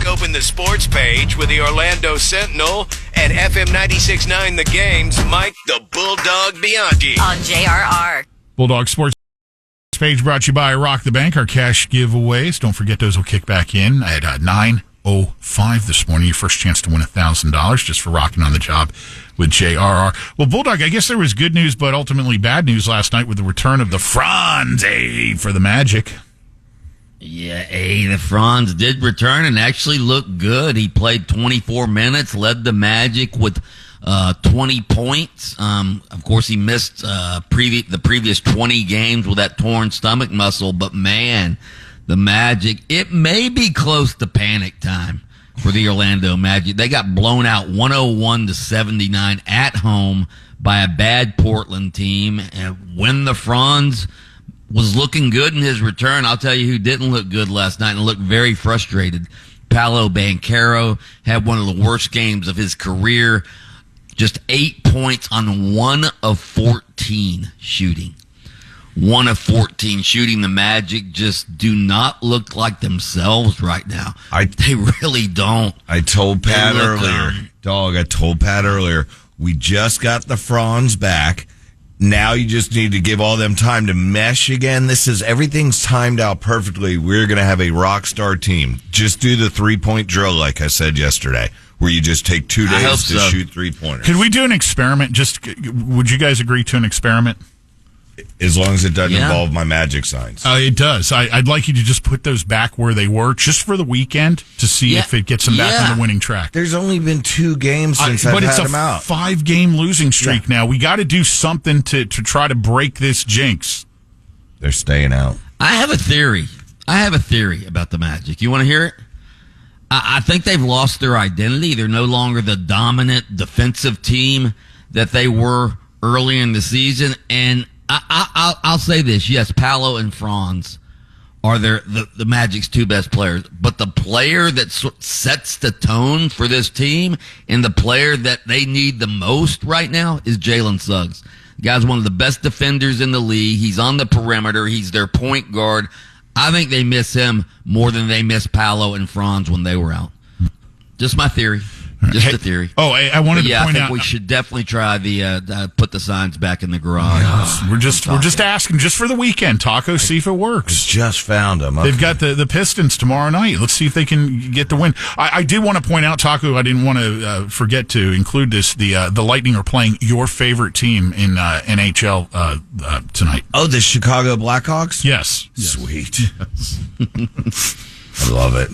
open the sports page with the Orlando Sentinel and FM 96.9 The Game's Mike the Bulldog Bianchi. On JRR. Bulldog Sports page brought to you by Rock the Bank. Our cash giveaways. Don't forget those will kick back in at 9:05 this morning. Your first chance to win $1,000 just for rocking on the job with JRR. Well, Bulldog, I guess there was good news, but ultimately bad news last night with the return of the Franz for the Magic. Yeah, the Franz did return and actually looked good. He played 24 minutes, led the Magic with 20 points. Of course, he missed the previous 20 games with that torn stomach muscle, but man, the Magic, it may be close to panic time for the Orlando Magic. They got blown out 101-79 at home by a bad Portland team. And when the Franz was looking good in his return, I'll tell you who didn't look good last night and looked very frustrated. Paolo Banchero had one of the worst games of his career. Just 8 points on 1 of 14 shooting. 1 of 14 shooting. The Magic just do not look like themselves right now. They really don't. I told Pat earlier, we just got the Franz back. Now you just need to give all them time to mesh again. Everything's timed out perfectly. We're going to have a rock star team. Just do the 3-point drill like I said yesterday, where you just take 2 days to shoot 3-pointers. Could we do an experiment? Would you guys agree to an experiment? As long as it doesn't involve my Magic signs. It does. I'd like you to just put those back where they were just for the weekend to see if it gets them back on the winning track. There's only been 2 games since I've had them out. But it's a 5-game losing streak now. We got to do something to try to break this jinx. They're staying out. I have a theory about the Magic. You want to hear it? I think they've lost their identity. They're no longer the dominant defensive team that they were early in the season. And I'll say this. Yes, Paolo and Franz are the Magic's 2 best players. But the player that sets the tone for this team and the player that they need the most right now is Jalen Suggs. The guy's one of the best defenders in the league. He's on the perimeter. He's their point guard. I think they miss him more than they miss Paolo and Franz when they were out. Just my theory. Just a theory. Oh, I wanted to point out. I think we should definitely try put the signs back in the garage. Yes, we're just asking just for the weekend, Taco. See if it works. Just found them. They've got the Pistons tomorrow night. Let's see if they can get the win. I did want to point out, Taco. I didn't want to forget to include this. The Lightning are playing your favorite team in NHL tonight. Oh, the Chicago Blackhawks. Yes. Sweet. Yes. I love it.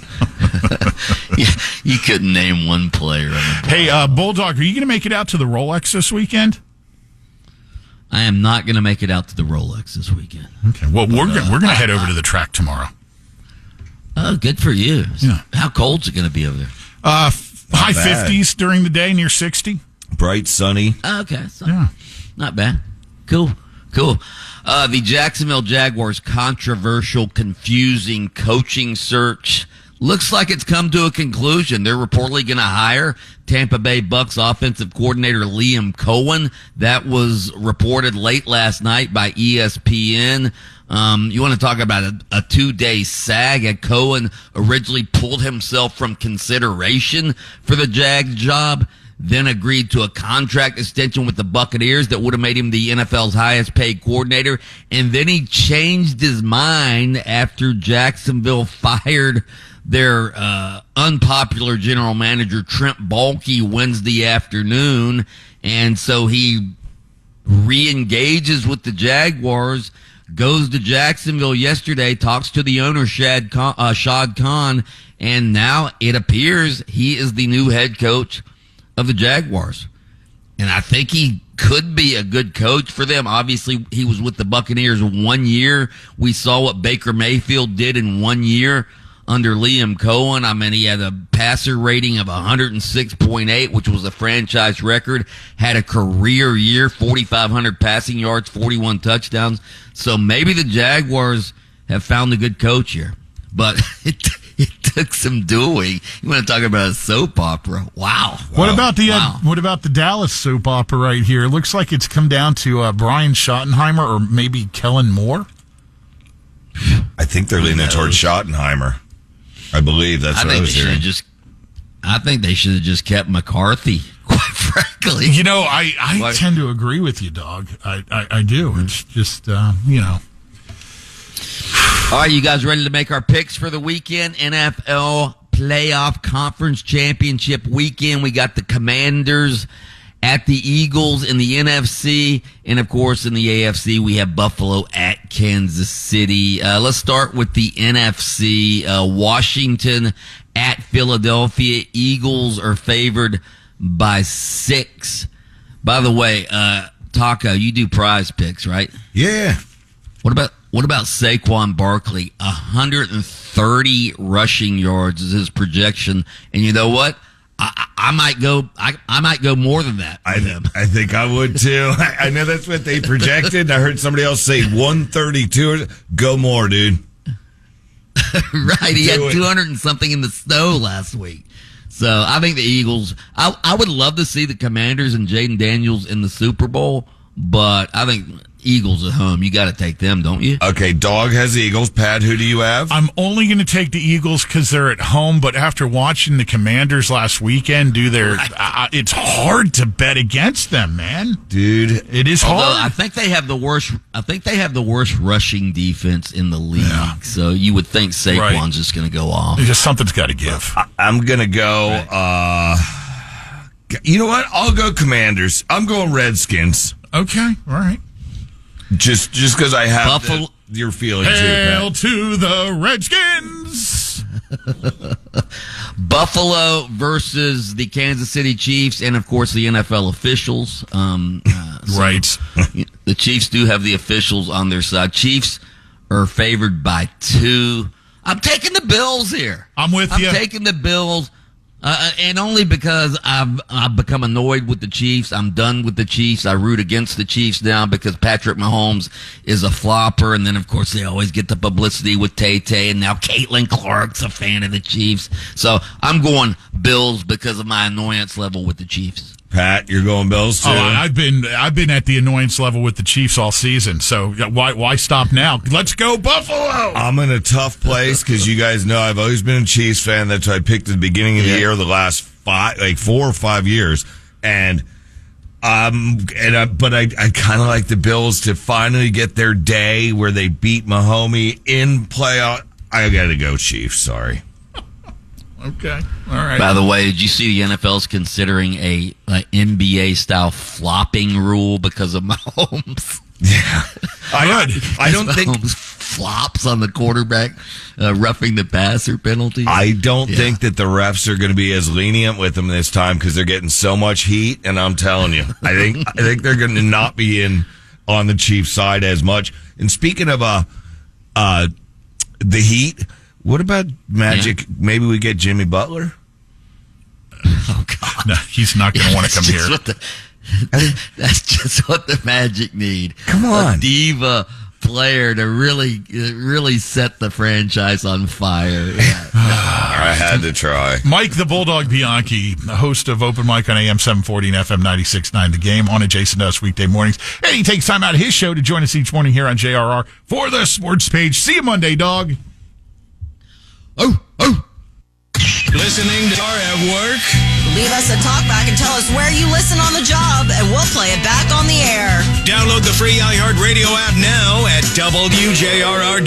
You couldn't name one player. Hey, Bulldog, are you going to make it out to the Rolex this weekend? I am not going to make it out to the Rolex this weekend. Okay. Well, we're going to head over to the track tomorrow. Oh, good for you. Yeah. How cold's it going to be over there? High 50s during the day, near 60. Bright, sunny. Okay. So not bad. Cool. The Jacksonville Jaguars' controversial, confusing coaching search looks like it's come to a conclusion. They're reportedly going to hire Tampa Bay Bucks offensive coordinator Liam Cohen. That was reported late last night by ESPN. You want to talk about a 2-day sag? Cohen originally pulled himself from consideration for the Jags job, then agreed to a contract extension with the Buccaneers that would have made him the NFL's highest paid coordinator. And then he changed his mind after Jacksonville fired their unpopular general manager, Trent Baalke, Wednesday afternoon. And so he re-engages with the Jaguars, goes to Jacksonville yesterday, talks to the owner, Shad Khan, and now it appears he is the new head coach of the Jaguars. And I think he could be a good coach for them. Obviously, he was with the Buccaneers 1 year. We saw what Baker Mayfield did in 1 year under Liam Cohen. I mean, he had a passer rating of 106.8, which was a franchise record, had a career year, 4,500 passing yards, 41 touchdowns. So maybe the Jaguars have found a good coach here. But it took some doing. You want to talk about a soap opera? Wow. What about the Dallas soap opera right here? It looks like it's come down to Brian Schottenheimer or maybe Kellen Moore. I think they're leaning towards Schottenheimer. I believe that's what I was hearing. I think they should have just kept McCarthy, quite frankly. You know, I tend to agree with you, dog. I do. It's just, you know. All right, you guys ready to make our picks for the weekend? NFL Playoff Conference Championship weekend. We got the Commanders at the Eagles in the NFC. And, of course, in the AFC, we have Buffalo at Kansas City. Let's start with the NFC. Washington at Philadelphia. Eagles are favored by 6. By the way, Taco, you do prize picks, right? Yeah. What about Saquon Barkley? 130 rushing yards is his projection. And you know what? I might go. I might go more than that. I think I would too. I know that's what they projected. I heard somebody else say 132. Go more, dude. Right. He had 200 and something in the snow last week. So I think the Eagles. I would love to see the Commanders and Jaden Daniels in the Super Bowl, but I think Eagles at home. You got to take them, don't you? Okay, Dog has Eagles. Pat, who do you have? I'm only going to take the Eagles because they're at home, but after watching the Commanders last weekend do their, it's hard to bet against them, man. Dude, it is hard. I think they have the worst. I think they have the worst rushing defense in the league. Yeah. So you would think Saquon's just going to go off. Just something's got to give. I'm going to go. You know what? I'll go Commanders. I'm going Redskins. Okay, all right. Just because I have your feeling too. Hail to the Redskins! Buffalo versus the Kansas City Chiefs, and of course the NFL officials. Right. The Chiefs do have the officials on their side. Chiefs are favored by 2. I'm taking the Bills here. I'm with you. I'm taking the Bills. And only because I've become annoyed with the Chiefs. I'm done with the Chiefs. I root against the Chiefs now because Patrick Mahomes is a flopper. And then, of course, they always get the publicity with Tay-Tay. And now Caitlin Clark's a fan of the Chiefs. So I'm going Bills because of my annoyance level with the Chiefs. Pat, you're going Bills too? Oh, I've been at the annoyance level with the Chiefs all season. So why stop now? Let's go Buffalo! I'm in a tough place because you guys know I've always been a Chiefs fan. That's what I picked at the beginning of the year, the last 4 or 5 years, but I kind of like the Bills to finally get their day where they beat Mahomes in playoff. I got to go Chiefs. Sorry. Okay. All right. By the way, did you see the NFL's considering a NBA style flopping rule because of Mahomes? Yeah. I don't think Mahomes flops on the quarterback, roughing the passer penalty. I don't think that the refs are going to be as lenient with them this time because they're getting so much heat. And I'm telling you, I think they're going to not be in on the Chiefs side as much. And speaking of the heat. What about Magic? Yeah. Maybe we get Jimmy Butler? Oh, God. No, he's not going to want to come here. That's just what the Magic need. Come on. A diva player to really set the franchise on fire. Yeah. I had to try. Mike the Bulldog Bianchi, the host of Open Mic on AM 740 and FM 96.9 The Game on Adjacent to Us weekday mornings. And he takes time out of his show to join us each morning here on JRR for the sports page. See you Monday, dog. Oh. Listening to our at work? Leave us a talkback and tell us where you listen on the job, and we'll play it back on the air. Download the free iHeartRadio app now at WJRR.com.